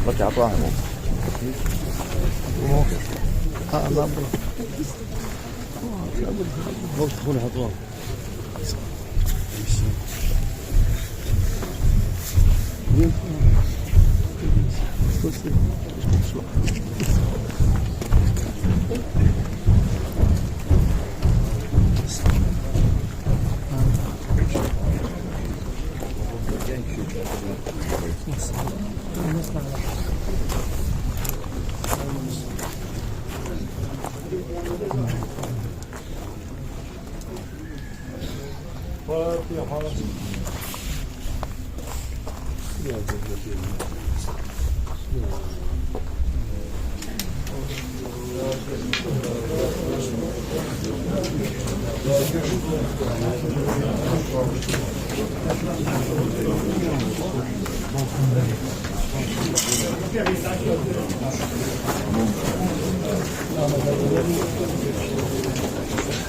nó chả qua một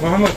محمد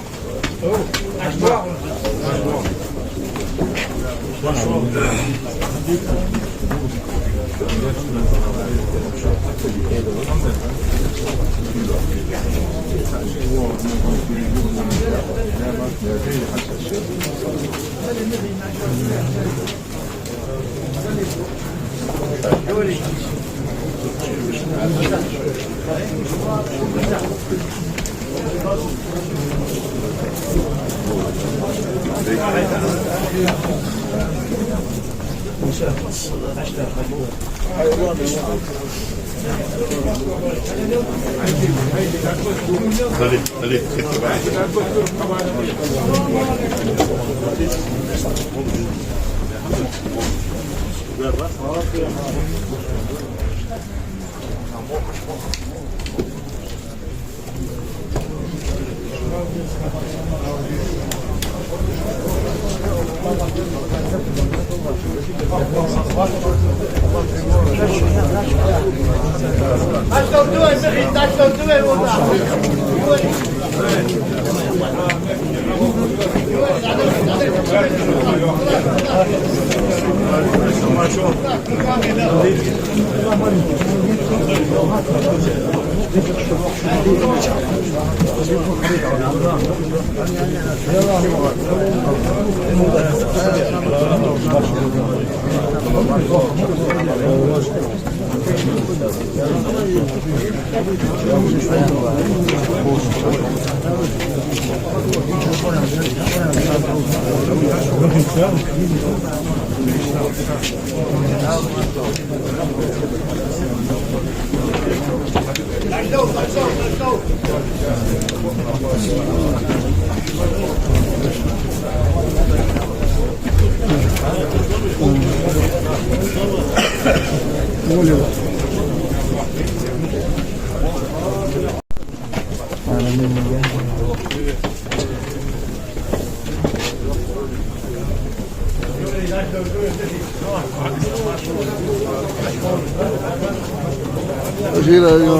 Gira io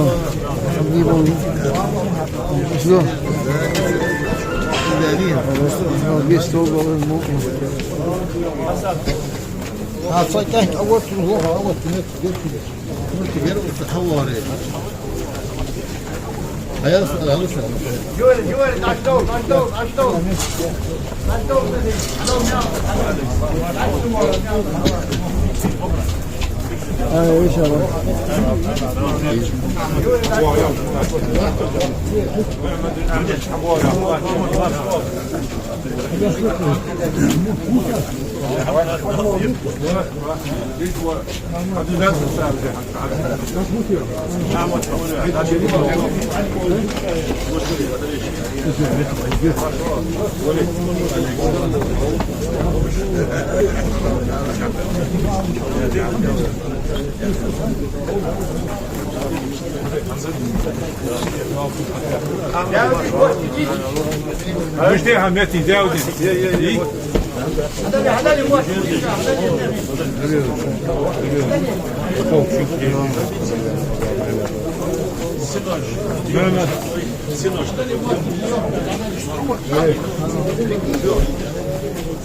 vivo no ho visto صيتك أول تروح أول تنتظر وتحوري هيصل هيصل جوال عشتو ايش هذا مشتي حماتي داودي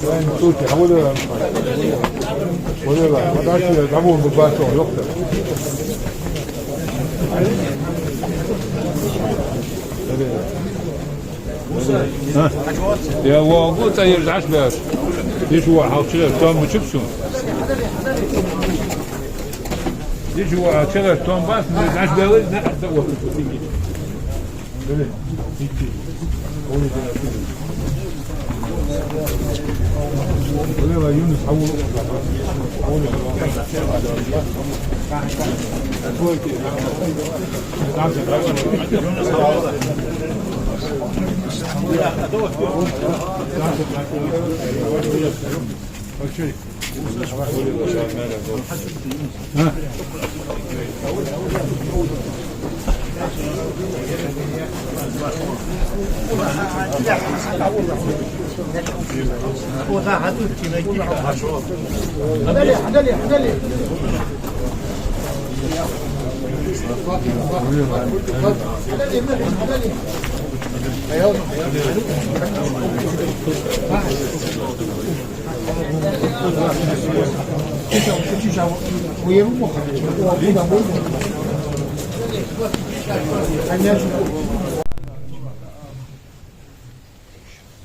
또 잡으려고 원래가 화장실에 잡아온 거 봐서 어렵다. Ja, wo gut sei ihr das wird. Die Schuhe hauptsächlich Tom mit Chipsun. Die Schuhe hauptsächlich Tom was, das wird nicht da wo. 원래가 윤 사고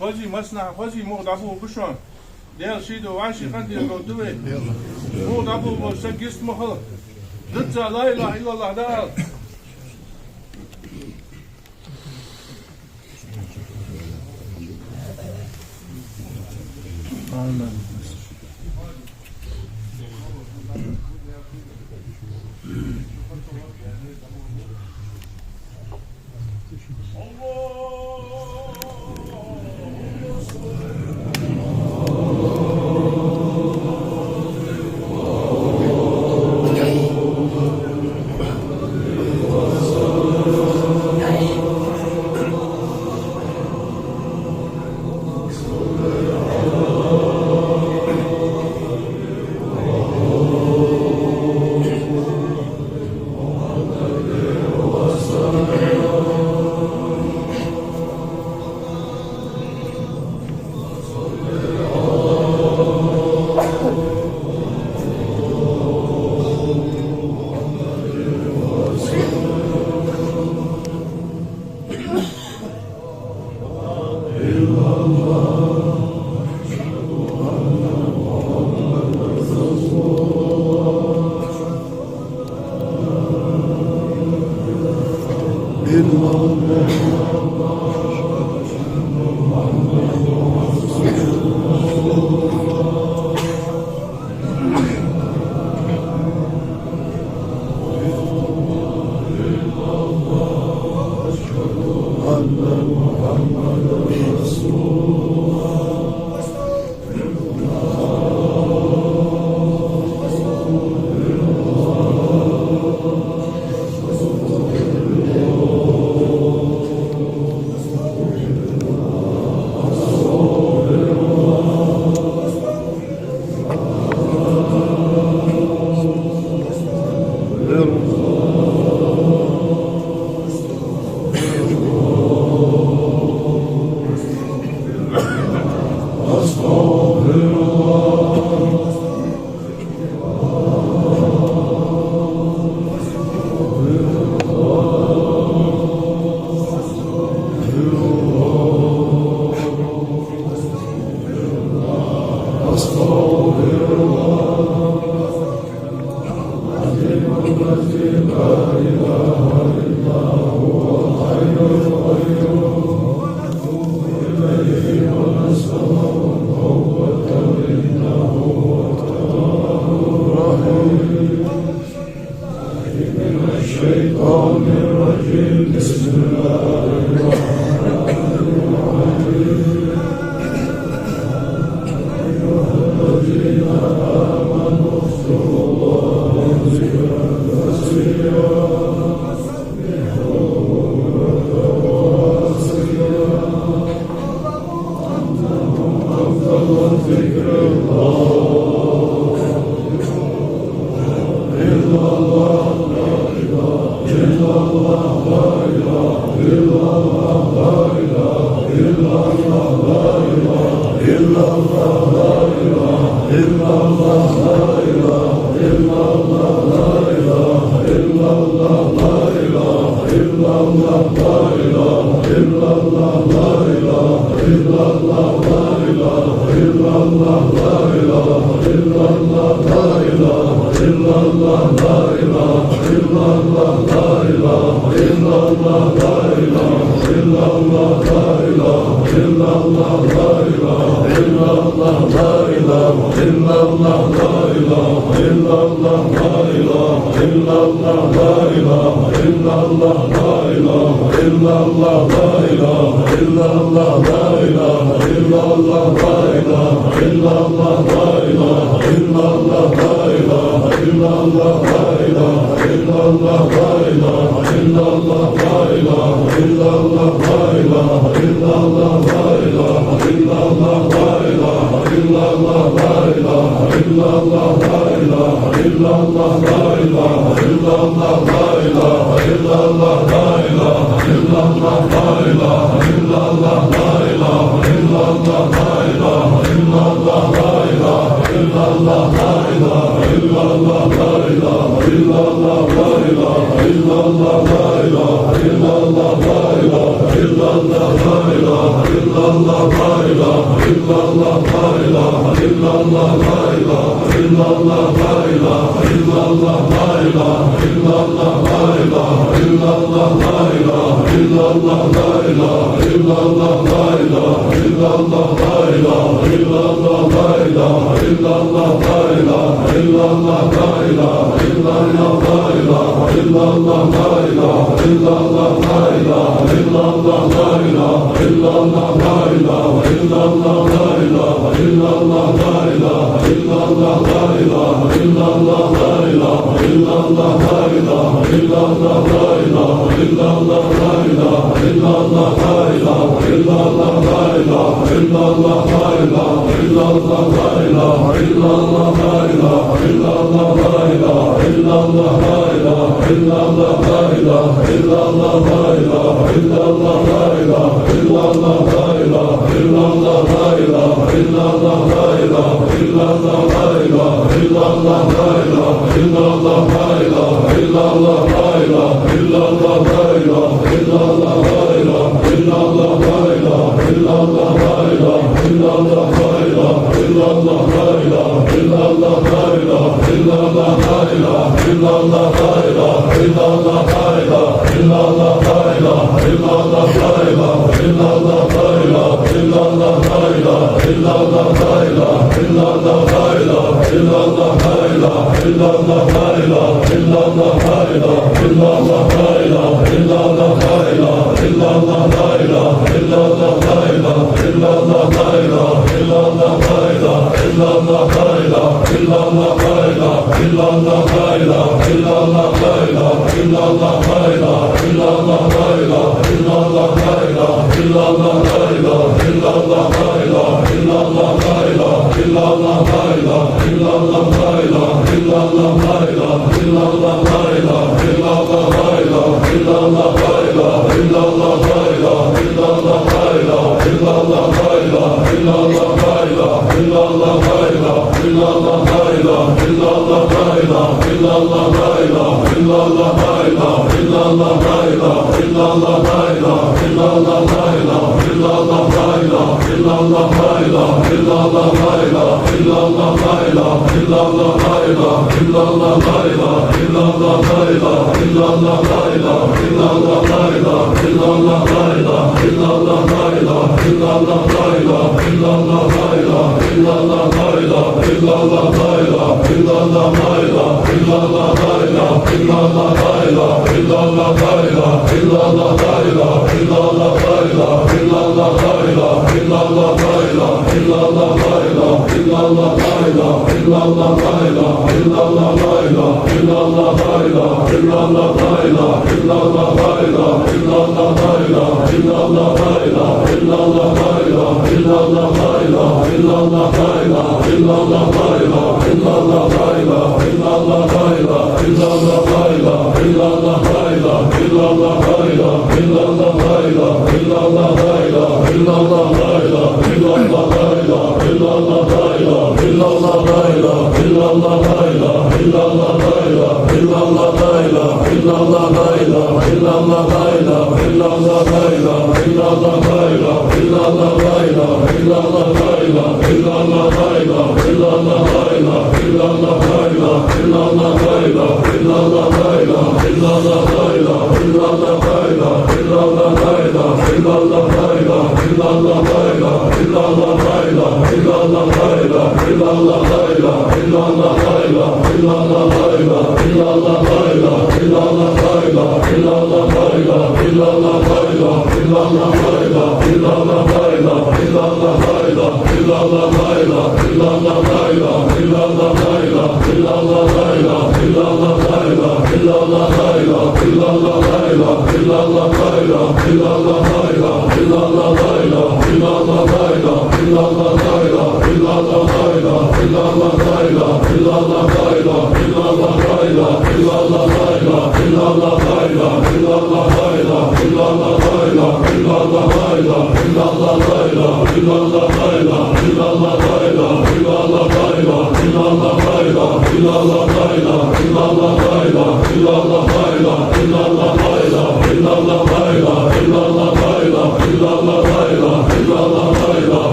Hoje masna, hoje mordabu bushon. Del shido washi khandi go duwe. Mordabu mo sagist mo. Dutsa la ilaha illallah dal. illallah إلا الله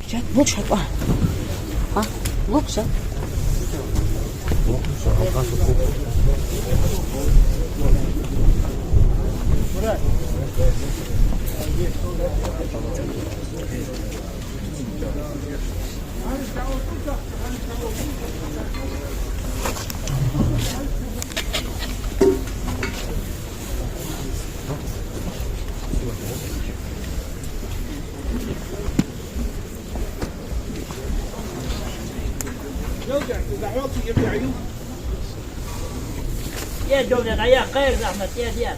Luksa pa. Ha? Luksa? يا دولة يا خير رحمة يا ديار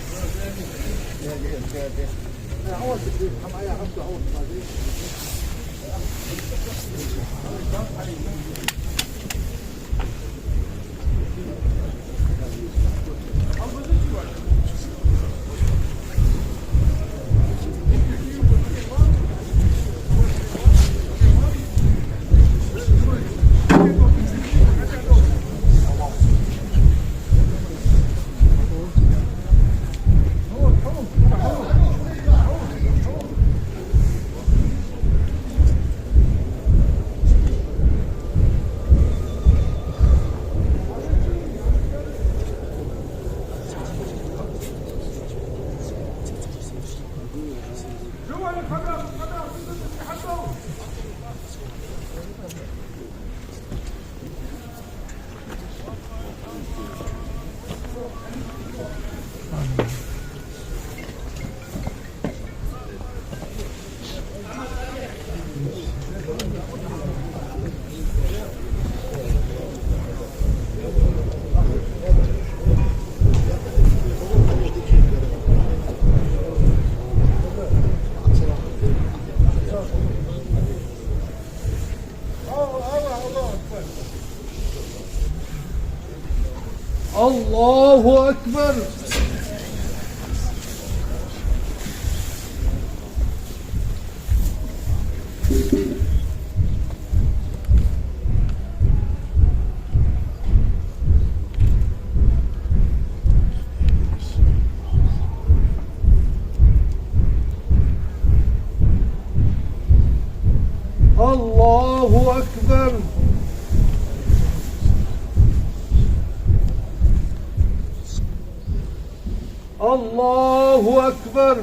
الله أكبر. الله أكبر. الله أكبر.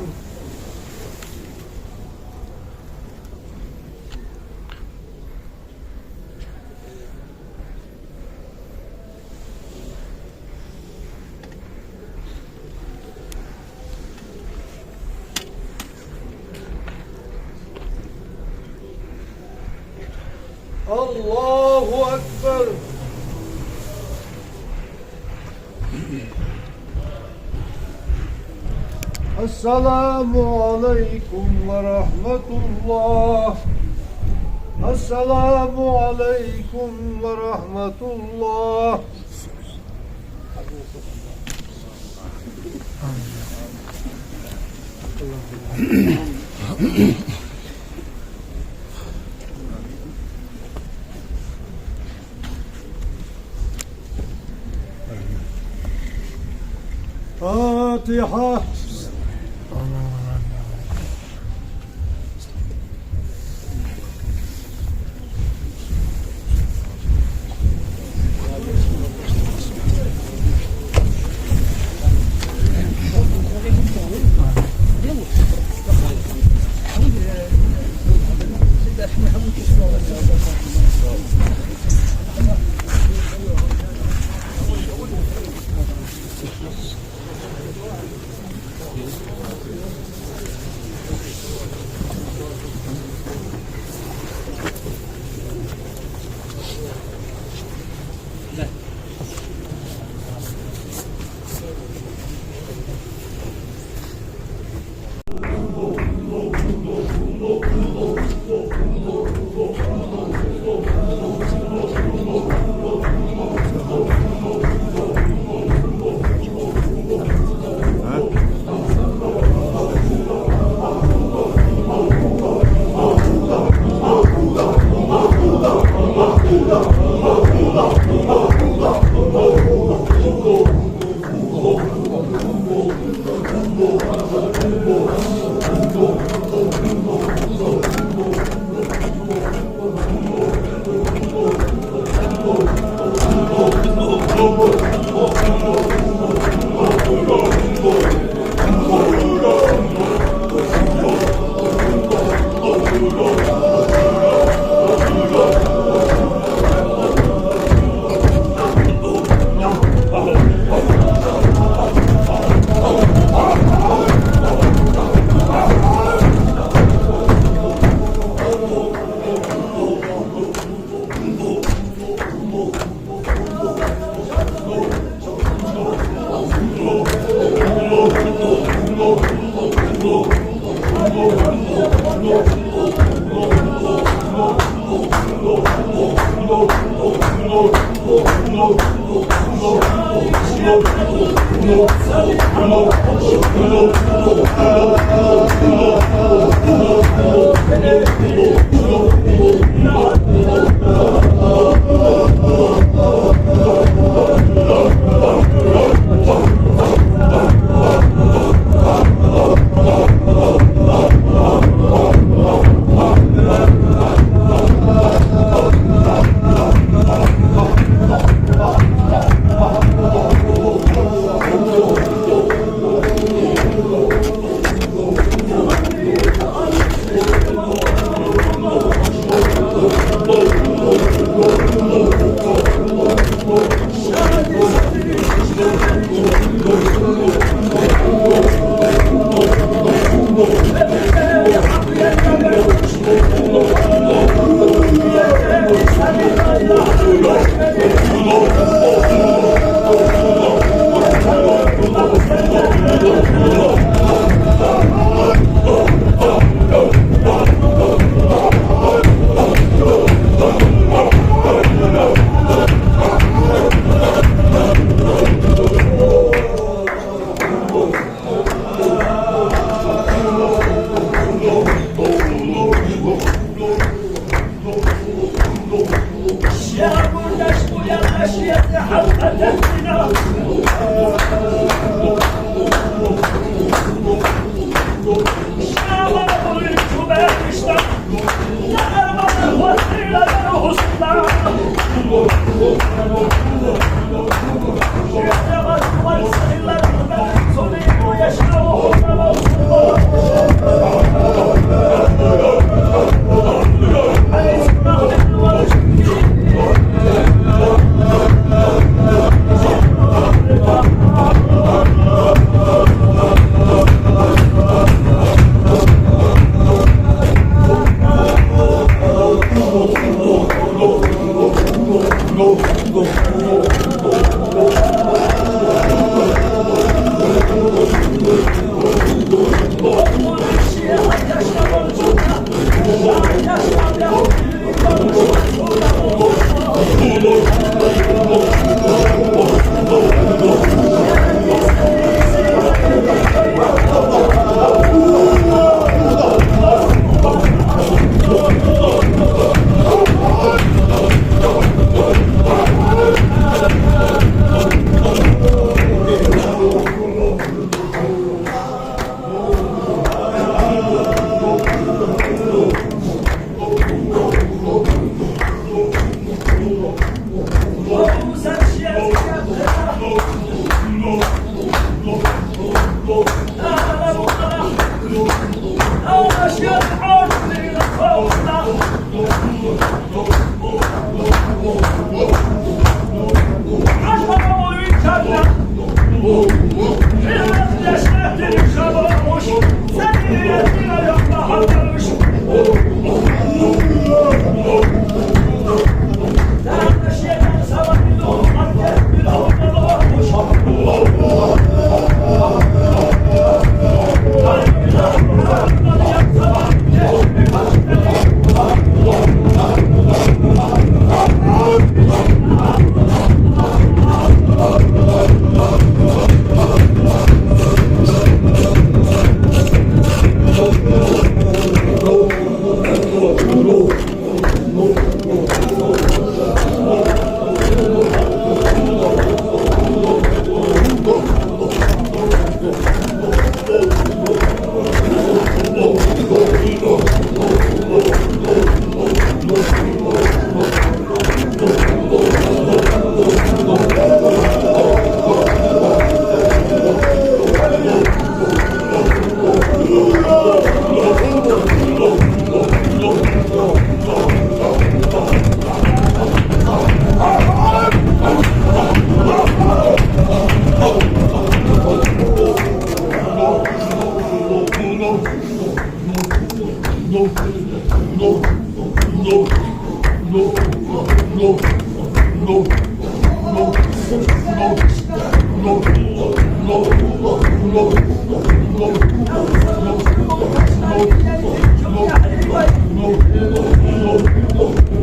الله أكبر. السلام عليكم ورحمة الله. السلام عليكم ورحمة الله. فاتحة.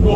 No.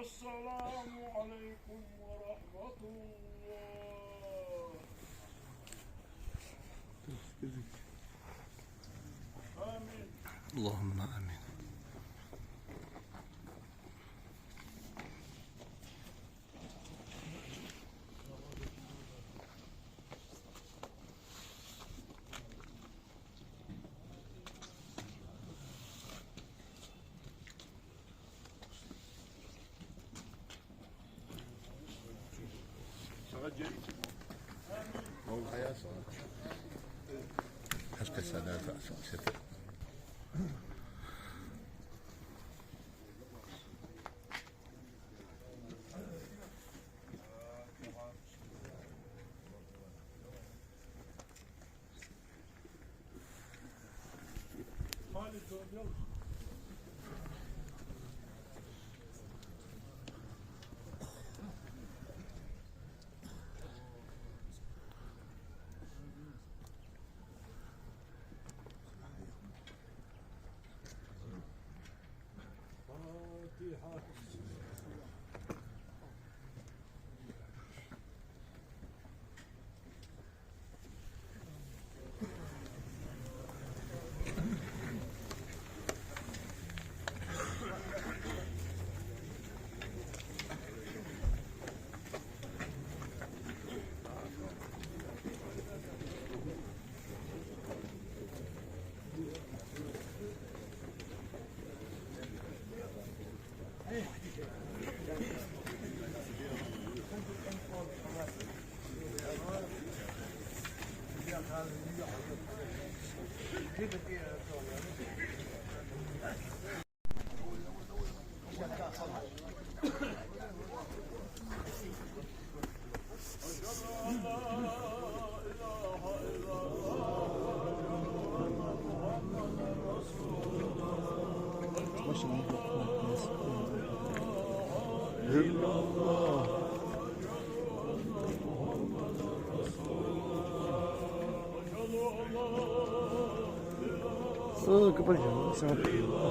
السلام عليكم ورحمة الله. آمين. اللهم آمين. والله يا صوت حسك السادات ستر إلا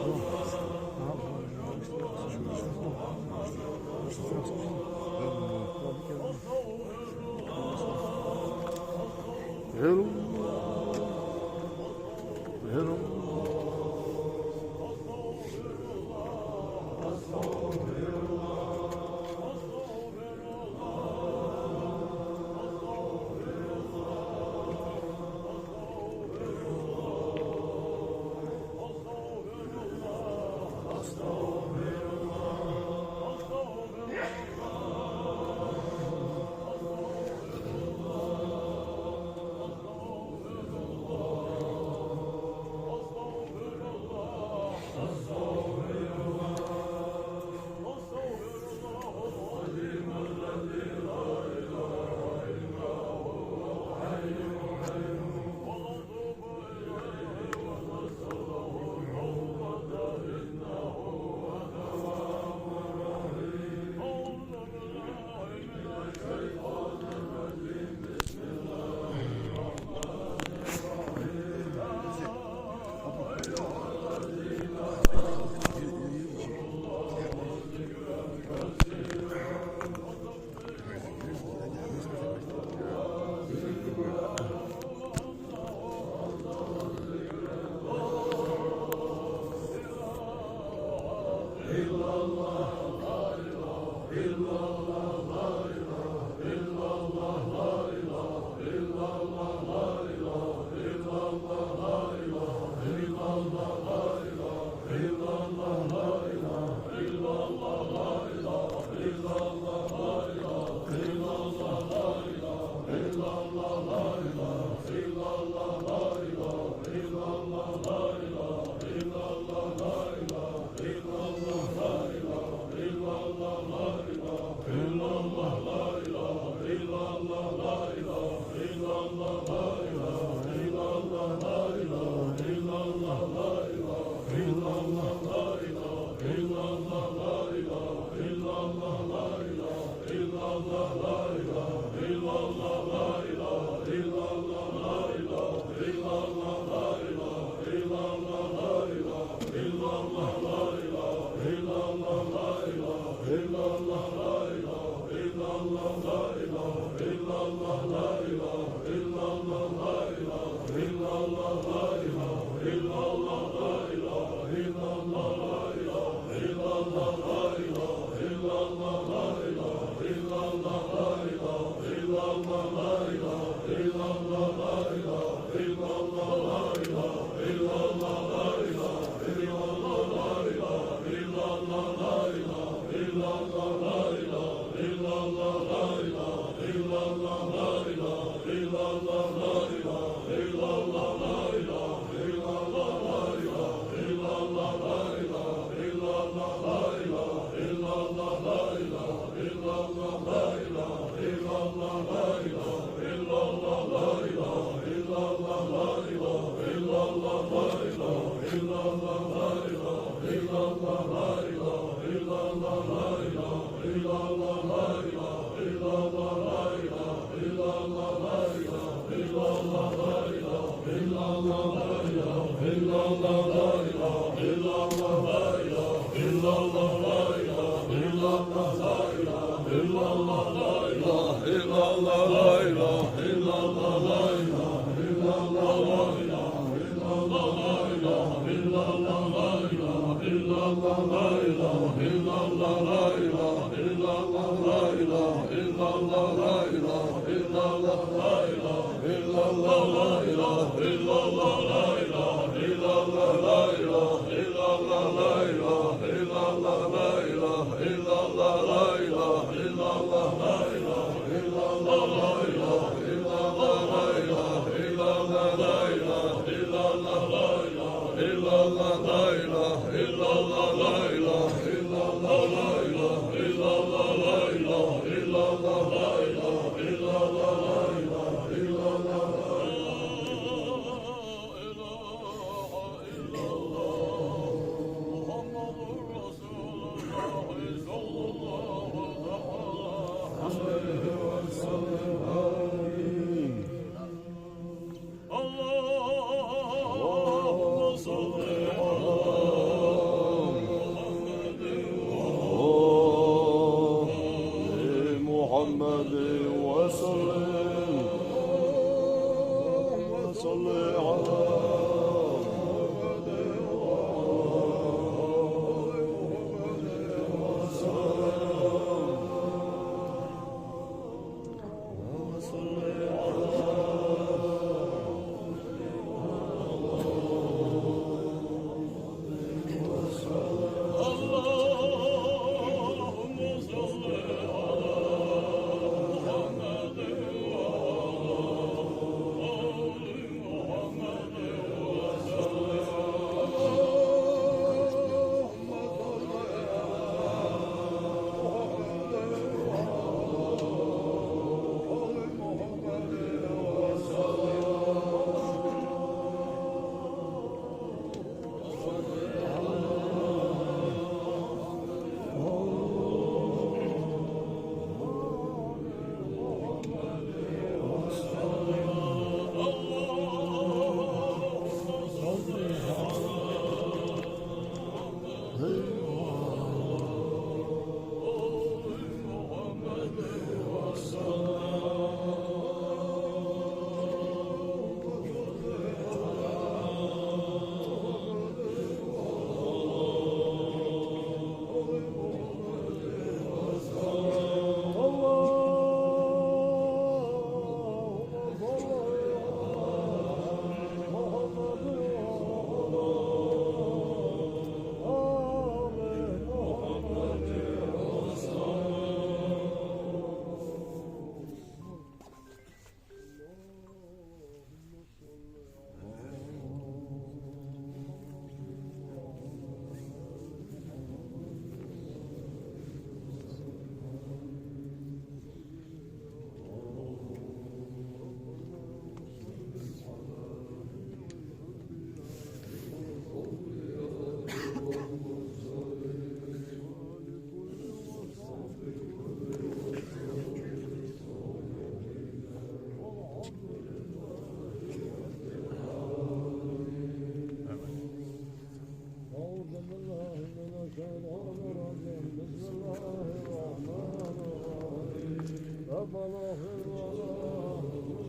الشيطان الرجيم بسم الله الرحمن الرحيم ربنا اغفر لنا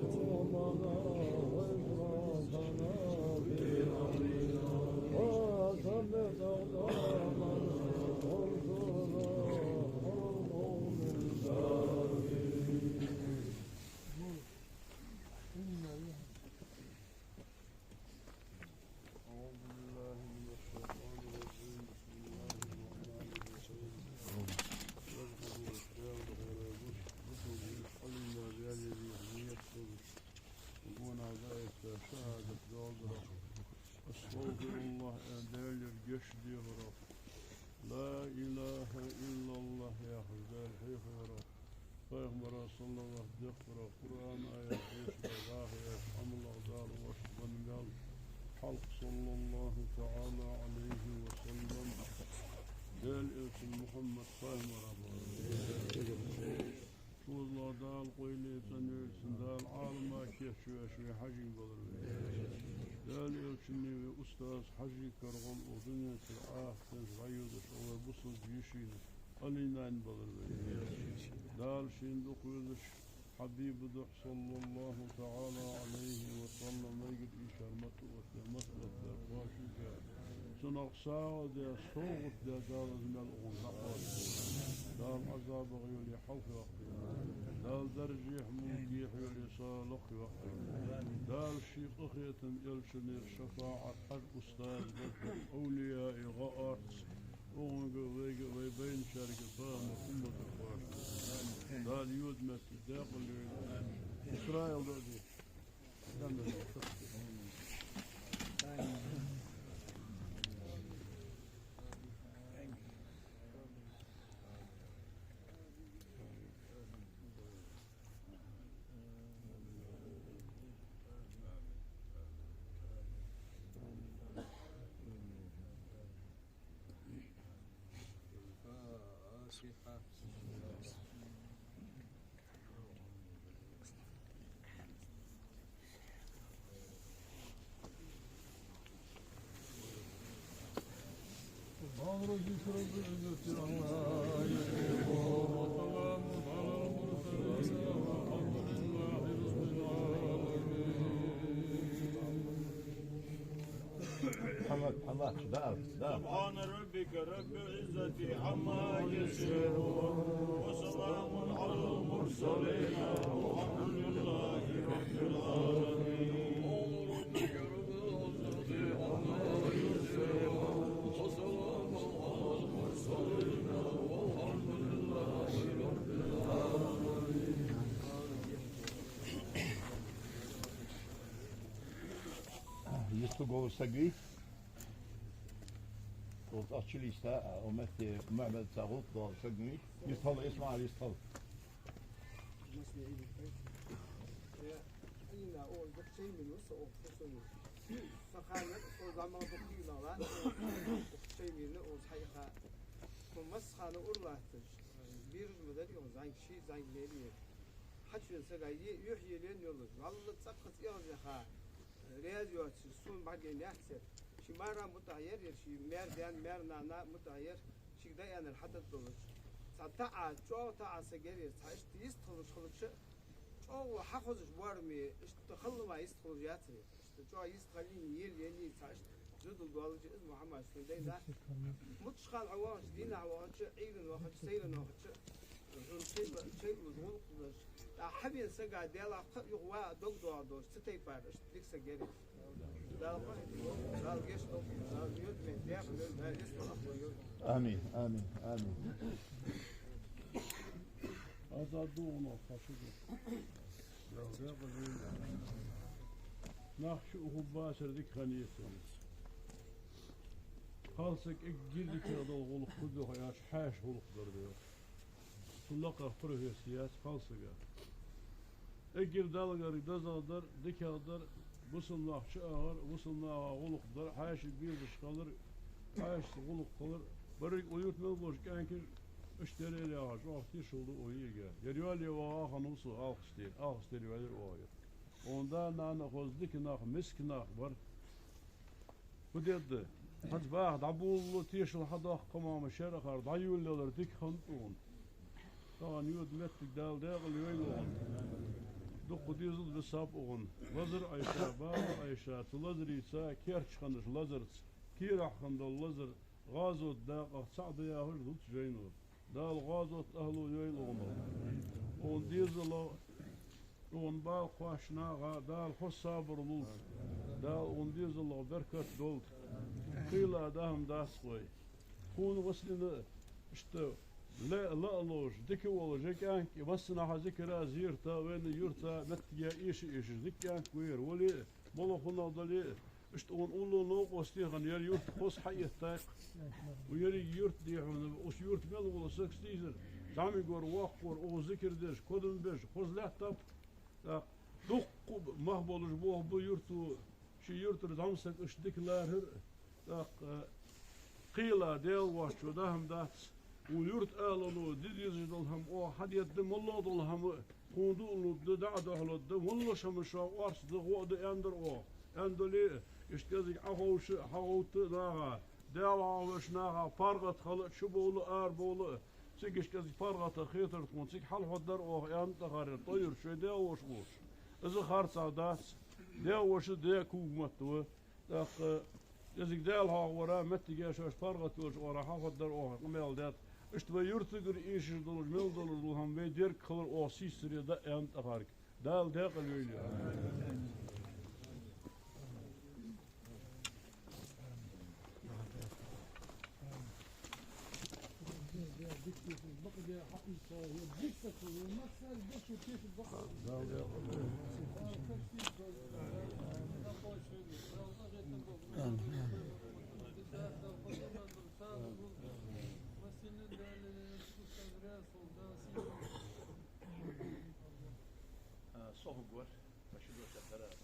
ذنوبنا وإسرافنا في أمرنا وثبت أقدامنا وانصرنا على القوم الكافرين. أعوذ بالله من الشيطان الرجيم. بسم الله الرحمن الرحيم. يذكر الكتاب غير كتب علم بيده يكتب وكون ذلك شهادة جابرة أستغفر الله أدال الجشد يغرق لا إله إلا الله يا خزال حيث غرق فيغمر صلى الله دقر قرآن آيات يشبه ظاهرة حمل أغدار وشبن قال حلق صلى الله تعالى عليه وسلم دال اسم محمد فاهم ربه شو الله دال قويلي تنوير سندال عالم كيف شوي حجي قدر دال اسمي أستاذ حجي كرغم ودنيا العاق تنغيض شغل بصل جيشين علينا نبغر دال شين دقيدش حبيب دح صلى الله تعالى عليه وسلم يجد إشارة ومثلة درقاشك سنقصاء دي صوت دي دال زمال أغنقات دال عذاب غيولي حوف وقت دال درجيح موكيح يولي صالق وقت دال شيخ أخية يلشنير شفاعة حج أستاذ بدر أولياء غائرت وبين شركة فاهم أمة الخواش دال يود مثل داخل إسرائيل دي سبحان ربك رب العزة عما يصفون وسلام على المرسلين والحمد لله رب العالمين. محمد دار سبحان ربك رب العزة عما يصفون وسلام على المرسلين والحمد لله رب العالمين. Used to go Sagui. قلت أشيل يستا ومثل معبد تاغوت Sagui. يستهل اسمع يستهل. إنا أول بكشي من وسط أوفيسوني فخانة وزعما بكينا لا بكشي من وصحيحة ومسخانة أورلاتش بيرج مدري وزعين شيء زعين ليلي حتى سجاي يحيي لين يولد والله تسقط يرجع رياضيات سون بعدين يحسب شي مرة متغير شي مردان مرنا متغير شي ده أنا الحدث دولش ساعة جو تاع سجاري تعيش تيستخلص خلص أو حافظش بارمي اشتخلوا ما يستخلص ياتري اشتجوا يستخلين يل يعني تعيش زود الدولج اسمه محمد سندي ده متشخال عواش دين عواش عيلن واحد سيلن واحد شيء مزغول قدش حبي سجع ديلا يغوا دكتور دوش ستي بارش ديك سجاري لا الجيش لو لا يود من ديابل لا يسمع أخوي آمين آمين آمين. هذا دونه فاشل. نخشوه باسر ذيك خنيتهم. خالصك اجلك هذا الغلق كله ياش حاش غلق دربيه. طلقه قره سياس خالصك. اجل دالغر دزادر ذيك هذا وصلنا شهر وصلنا غلق در حاش بيرش قدر حاش غلق قدر بريك ويوت ملبوش كانكر اشتري لي عاش وقتي شغل ويجا يريالي واه نوصل اخستي يريالي واه ondan nana xozdik nach misk nach var بديد حد باه دبول تيشل حدا قمام شرخر دايول dik خنطون طبعا يود متك دال داخل يوين دق ديزل بساب اون لزر عيشا باب عيشا تلزر يسا كيرش خندش لزر كيرح خند اللزر غازو داق صعد يا هرد جينو دال غازو اهلو يوين اون ديزل اون بال خواشنا دال خصابر لول دال اون ديزل بركت دول قيلا دهم داسقوي كون وصلنا اشتو لا لوج ديك ولا جيكانك بسنا حذكر زيرتا وين يرتا متيا ايش ديكانك وير ولي بولو خنا دلي اشتون اولو نو قستيغن ير يرت خص حيتاق ويري يرت دي وش يرت مال ولا 60 زعمي غور وقور او ذكر ديش كودن بيش خص لا تاب دوق مهبولش بو يرتو شي يرت زعمسك اش ديك لاهر قيلا ديل واش ودهم دات ويرت آلو ديد يزيدلهم أو حد يدم الله دلهم كوندو دعده هلد والله شمشا وارس دغود أندر أو أندلي يشتغل عهوش حوت ناها دعوة وش ناها فرقة خلق شبول أربول سيك يشتغل فرقة خيطر تكون سيك حل حدر أو أنت غير طير شو ده وش إذا خارج عداس ده وش ده كومتو دق يزيك دالها ورا متى شاش فرقة وش ورا حفظ أو قميل ده اشتبه يرتقر ايش دولج ميل دولج هم بيدير كلر او سيسري دا انت غارك دال داقل ويلي صهجور مشدود الثلاث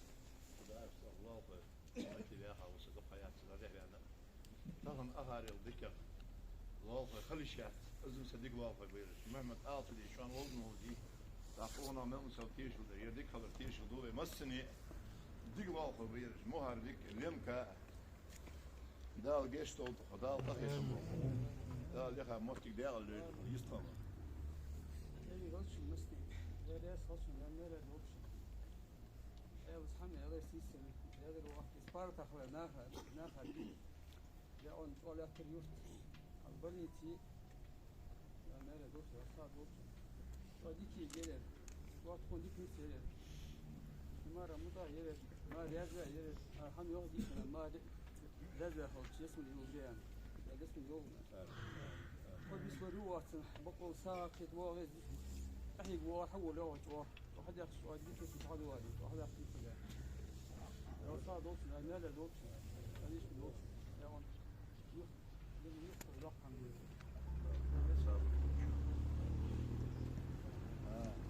وده الله ما تلاها وصدق حياة صدق أنا طبعا أهاري الذكر الله خلي شات أزم صدق الله بيرش مهما تعطي شان وزن ودي تعطونا من سوتيش وده يديك خبرتيش ودوه مسني ديك الله بيرش مهار ديك اليوم كا دال جيش تود خدال تخيش دال يخا مستك دال اللي يستمر Öyle saçın ben nerede olsun? Evet hamle öyle sistem. Öyle o Isparta falan nahar. Ya on olaktır yurt. Albaniti ya nerede olsun? Saat olsun. Sadiki gelir. Vakit kondik mi gelir? Mara muda gelir. Ma yazva gelir. Ham yok diyeceğim. Ma yazva halk ismi yolcuyan. Ya ismi yoluna. Kod bir soru varsa bakol sakit واغز أحيق وحول واحد يخش واحد يكش واحد وادي واحد يخش كذا لو صار دوتش أنا لا دوتش ليش دوتش يا ون يخ رقم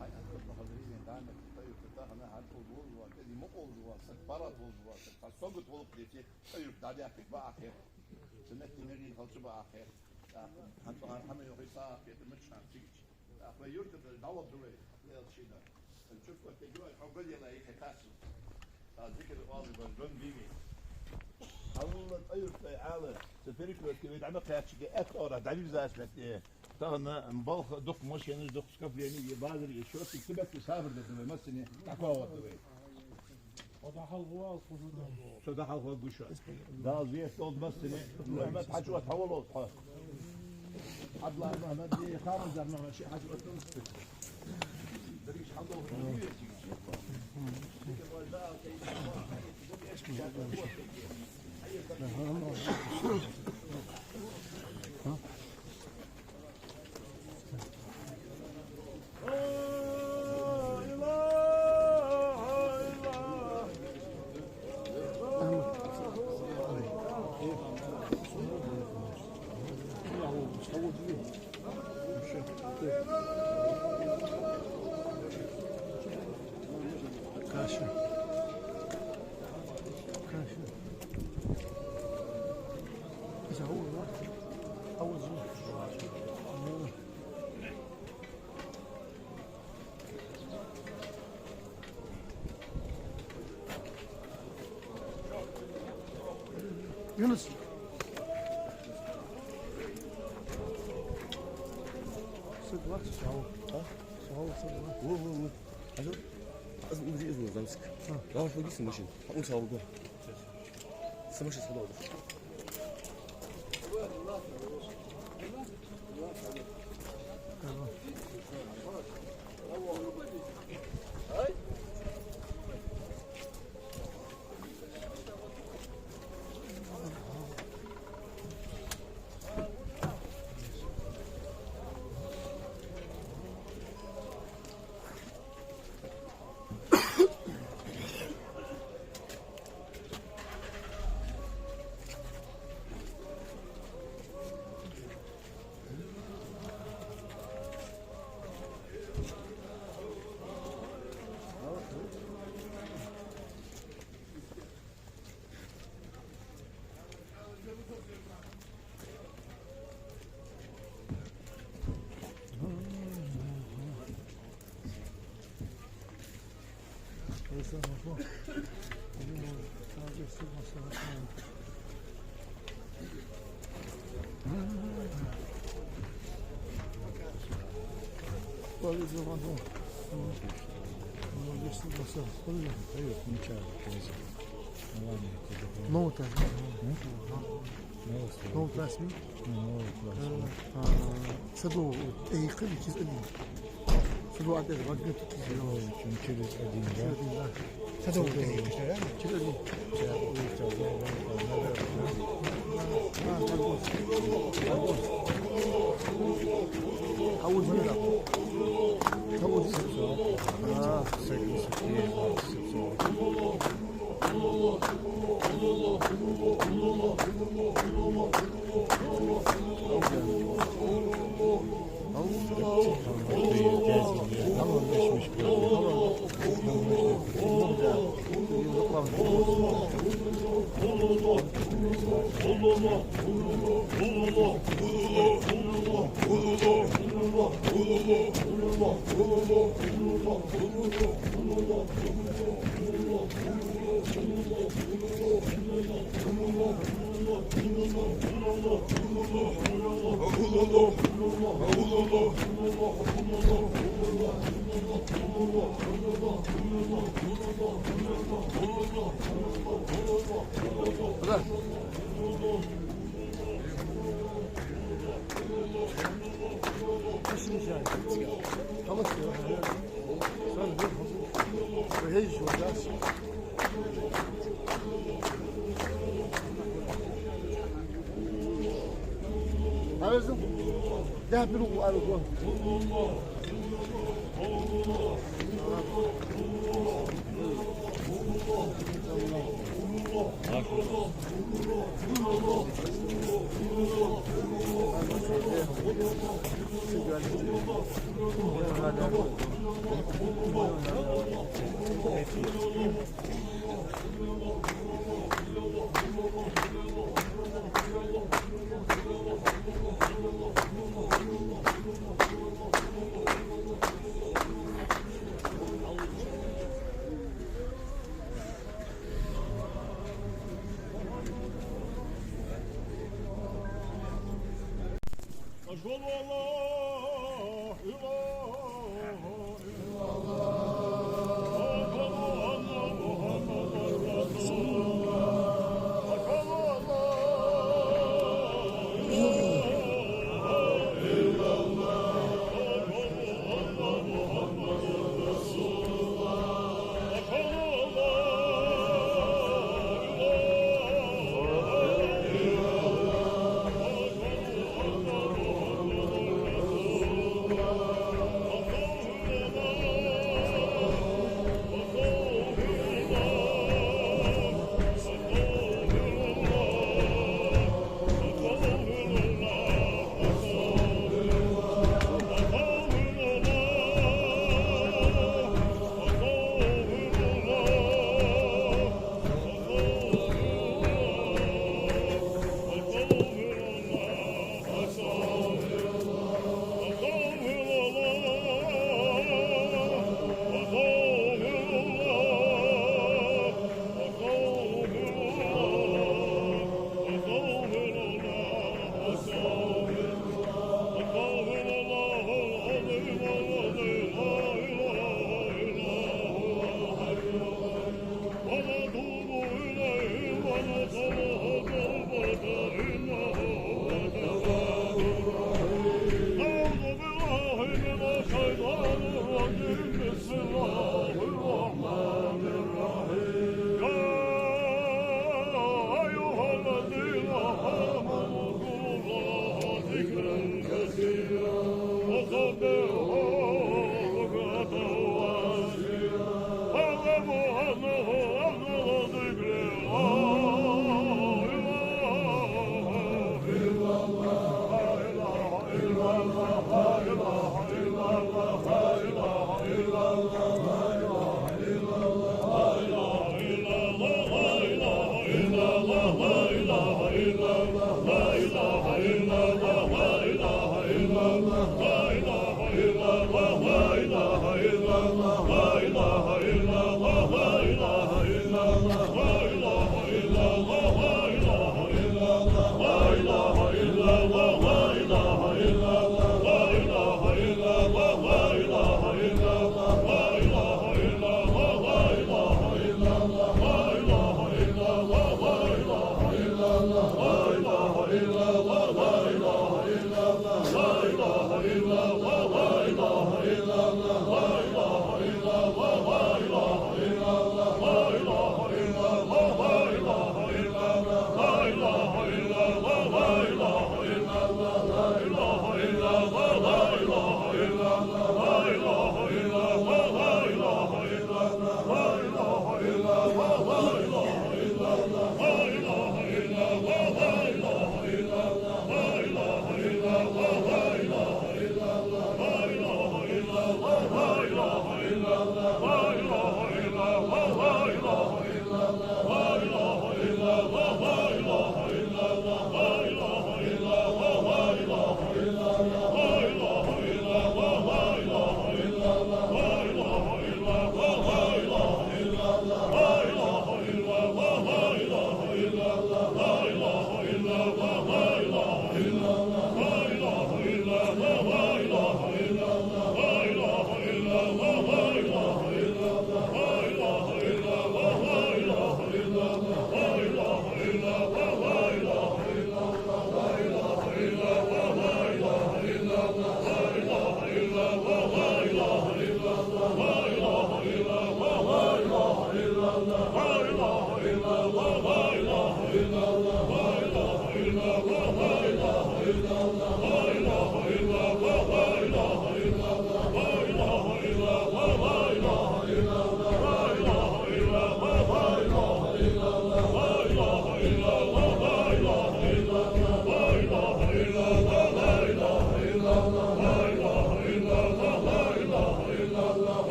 هاي أكبر خبرين عندك طيب تتاخنا عن أوضوع وكذي مو أوضوع سفرات أوضوع فالصوت والق ديتي طيب دعيك بقى خير سنة تمرين خلص بقى خير حتى هم يخيصا في المشان تيجي أخوي يرتب الدعوة دوي يا شيء ده نشوف وقت الجوع حقول لي لا يكاسو ذكر الواضح بالجون بيجي الله أيوة عالة سفرك وكذا عندك كاتش أكثر دليل زاش بس تانا مبالغ دق مش يعني دق سكاف يعني يبادر يشوف تكتبك تسافر ده مثلا تقوى دوي وضع الغواص شو ده حلقة قشة ده زي صوت مثلا نعمة حاجة تحولوا حضلا ما دي خارج ما شيء حاجة تنسف دريش حضوه Yunus. صدوات شهور صدوات هو also also um sie ist nur sonst ja ich vergessen nicht uns auch gut سمش الصلاة موتى موتى اسمي صدو اي قبل تسألني صدو عدد غدت صدو تسألني حول هنا حول ده بلو أرجو أشهد أن لا إله إلا الله وأشهد أن محمدا رسول الله أشهد أن لا إله إلا الله وأشهد أن محمدا رسول الله أشهد أن لا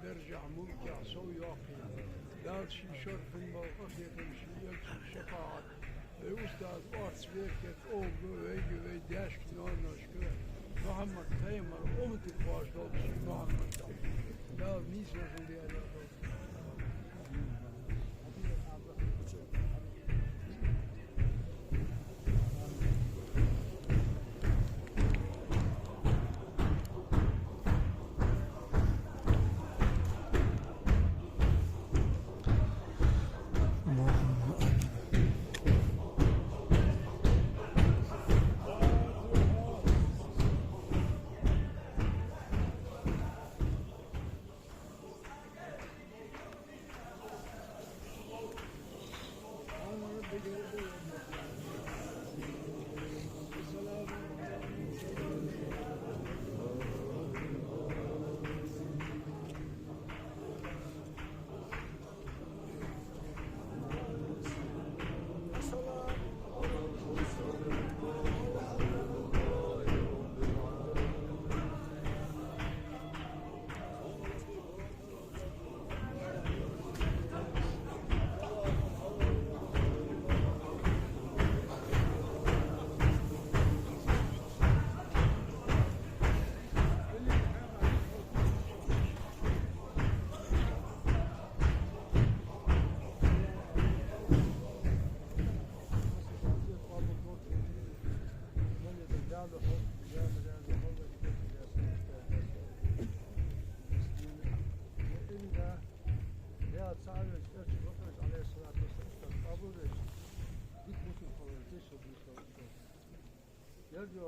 برجع مرجع سو يقي لا شي شرف الموقف يمشي شفاعة أستاذ أرس بيركت أوبو ويجي ويداش كنون نشكر محمد تيمر أمت الفاش دوبش محمد لا ميس وزولي على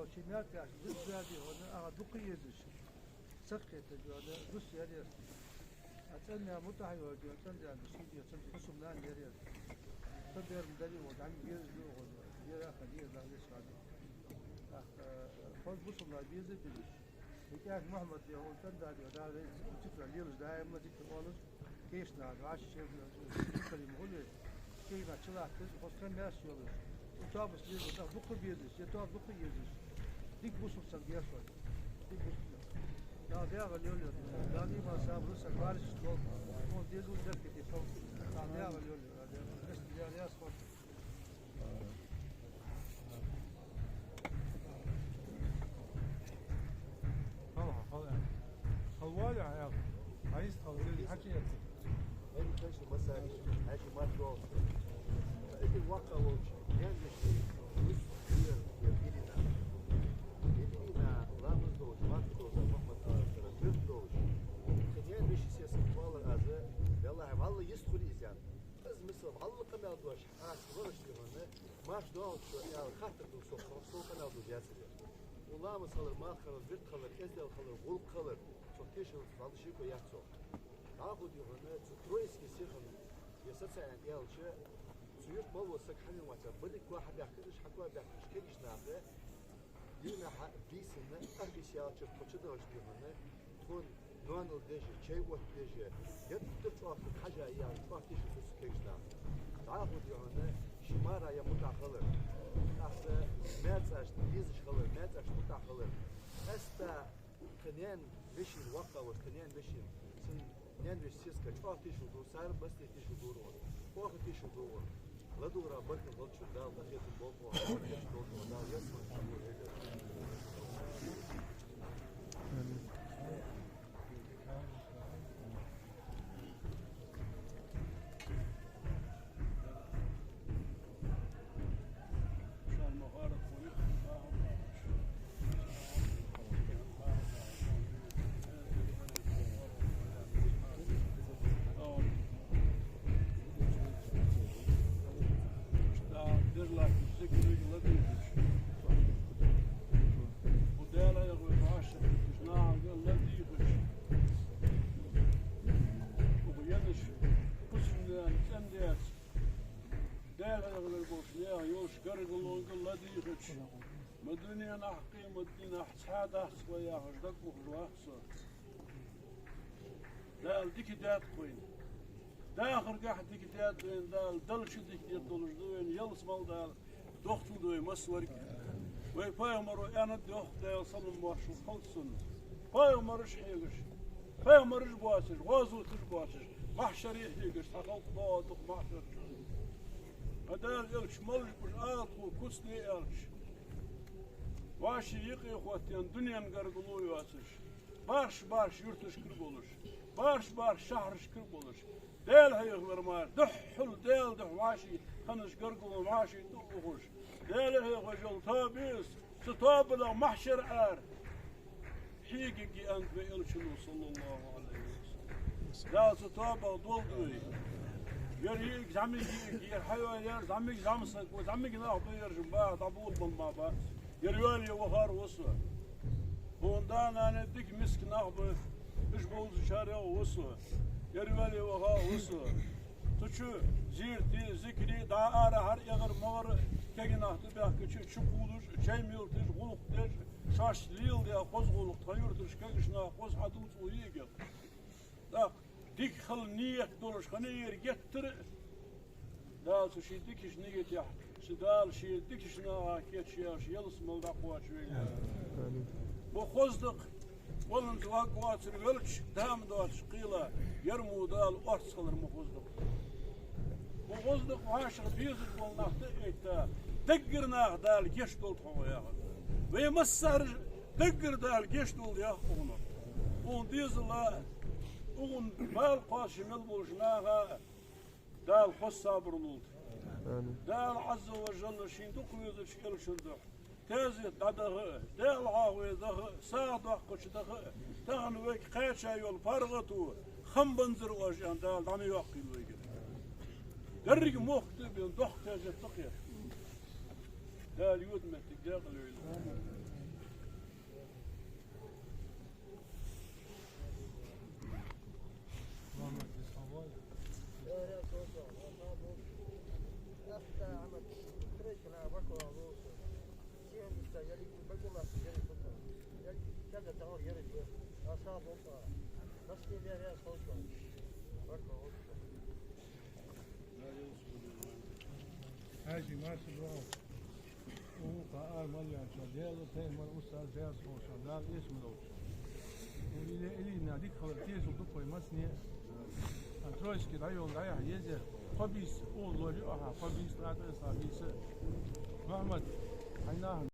diyor, kimler yaş, güzel diyor, ama dukuyuz. Sakete diyor, Rusya diyor. Sen ne mutahıyor diyor, sen de bir şey diyor, sen kusumdan geliyor. Sen derim dedi o, hani bir diyor o, bir akı diyor, daha ne şahane. Faz kusumlar bir de bilir. Hikâh Muhammed diyor, o sen daha diyor, daha zikr alıyoruz, daha emma zikr olur. Geçti abi, aşı şey diyor, zikrim oluyor. Kıyma çılaktır, hoskan ne yaşıyoruz. Otobüs bir burada, buku birdir, yatağı buku yerdir. Dik busumsan diye sor. Dik busumsan. Ya diye geliyor. Yani masa burası karış yol. O diye uzak gidiyor. Ya diye geliyor. Eski diye sor. Havale hayat. Hayız havale hakiyat. Any question مثلا هاجي ما تروح اللي واقع وجه يعني يبينا رامز دوش ما تروح محمد ترى دوش كنيان مش سياسة والله هذا يلا والله يدخل إزيان بس مثل والله كمان دوش حاس ورش هنا ماش دوش يا خاطر دوش سوق أنا دوش ياسر والله مثل ما خلص بيت خلص كذا خلص غول خلص شو تيشو هذا شيء كويسه أخذ يهنا ترويسكي سيخن يسمى عن يالشة سيوت مو سكحني واتر بدك واحد يحكيش حكوا بيحكيش كيش نافع دينا بيسنا أربي سيالشة تشده وش يهنا تون نوان الدجى شيء وات دجى يتطلع في حاجة يعني ما تيجي في كيش نافع أخذ يهنا شمارة يا متعخلر أخذ مات أشت يزش خلر مات أشت متعخلر أستا كنيان مشي الوقت وكنيان مشي نعمل سياسة كأتي شدور صار بس تيجي شدور ولا واحد تيجي شدور لا دورة برك غلط شدار لا هي تبوق ولا شدور ولا يسمع شدور هذا مدنيا نحقي مدينة حساد أحسوا يا هجدك وحصر دال ديك دات قوين داخر قاعد ديك دات قوين دال دلش ديك ديت دلش دوين يلس مال دال دوختو دوين مسورك وي فاهمرو أنا دوخت دال صلم واشو خلصن فاهمرش حيقش فاهمرش بواسش غازو تجباسش محشر يحيقش تخلط ضادق محشر هدال يلش ملش بش آتو كسني يلش Başı yıkı yukarıdan dünyanın gargılığı yuvasış. Baş yurtuş kırk olur. Baş şahrış kırk olur. Del hayıklar mar. Duhul del duh başı. Kanış gargılığı başı duhuş. Del hayıklar jol tabiz. Sıtabıla mahşer er. Higigi ent ve ilçinu sallallahu aleyhi ve sellem. Del sıtabı dolduy. Yürüyük zamig yer hayvanlar zamig zamsak ve zamig nahbı yerjim ba tabul bulma ba. Yervali وخار وصل. بوندان أنا ديك مسك ناخذ إيش بوز شارع وصل. Yervali وخار وصل. تشو زيرتي ذكري دعارة هر يغر مغر كأن أحد بيحكي شو قولش شيء ميلتش غلق تش شاش ليل ده قوس غلق طيور تش كأنشنا قوس عدوس ويجي. ده ديك خل نيك دولش خنير يكتر. ده تشي ديكش نيجي يح. شدال شيء ديكشنا كيت شيء يلص ملدا قوات شوية. بخوزدق ولن تواق قوات الولش دام دوات قيلة يرمو دال أرسل المخوزدق. بخوزدق عاشق بيزك والنحت إيتا دقرنا دال جيش دول تحويا. ويمسر دقر دال جيش دول ياخونه. ون ديزلا ون مال قاشي ملبوشناها دال خص صابرنولد. دال عز وجل شين تقوي ذا شكل شندق تازي دده دال عاوي ده صادق قش ده تغنوك قاشا يول فرغتو خمبنزر وجان دال دمي يقيل ويجي درج مختب يندخ تازي تقيا دال يود ما تجاغل هاجي ماشي برافو وقال مليان شغال وتايم الاستاذ جاز خوشان دار ايش ملوش اللي ناديك خلطيش ودقوا يمسني انتروش كده يوم رايح يجي خبيث والله يقع خبيث لا تنسى محمد حيناه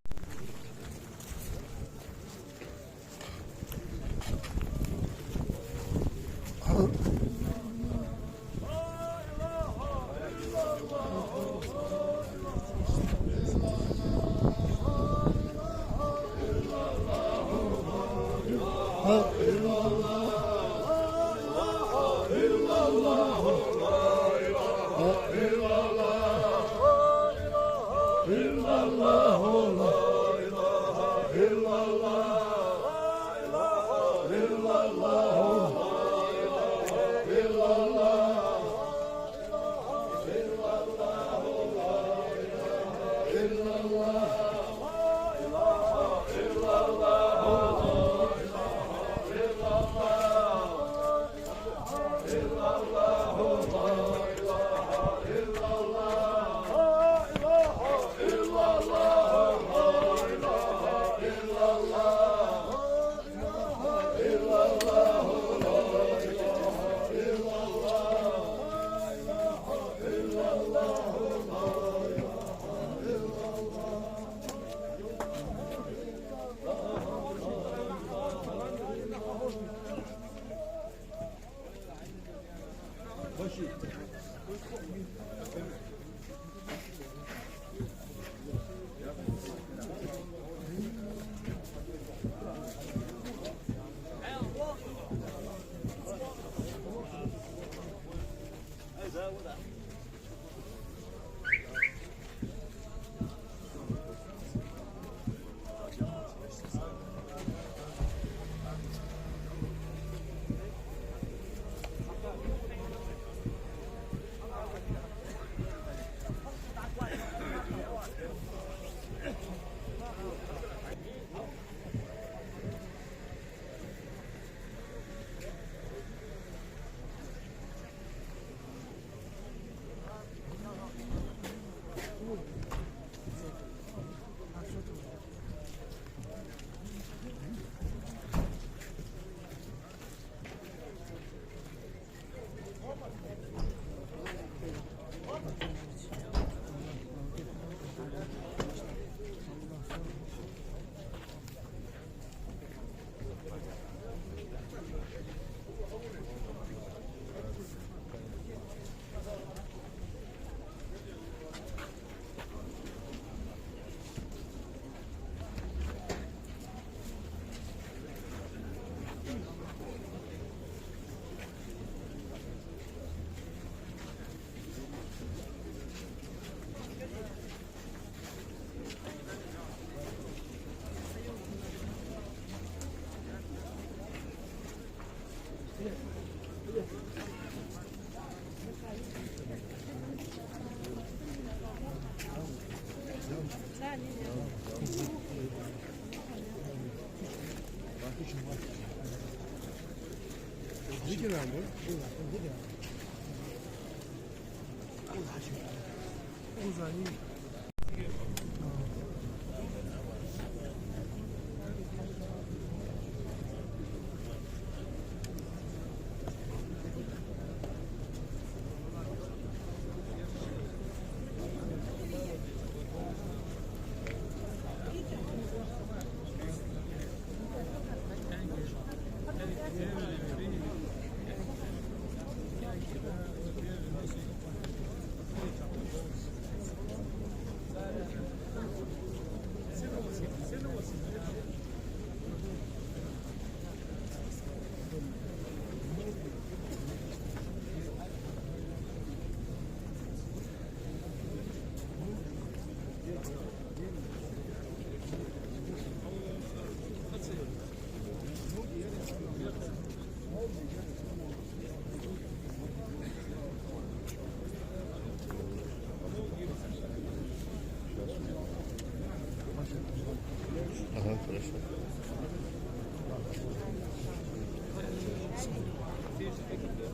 Thank you.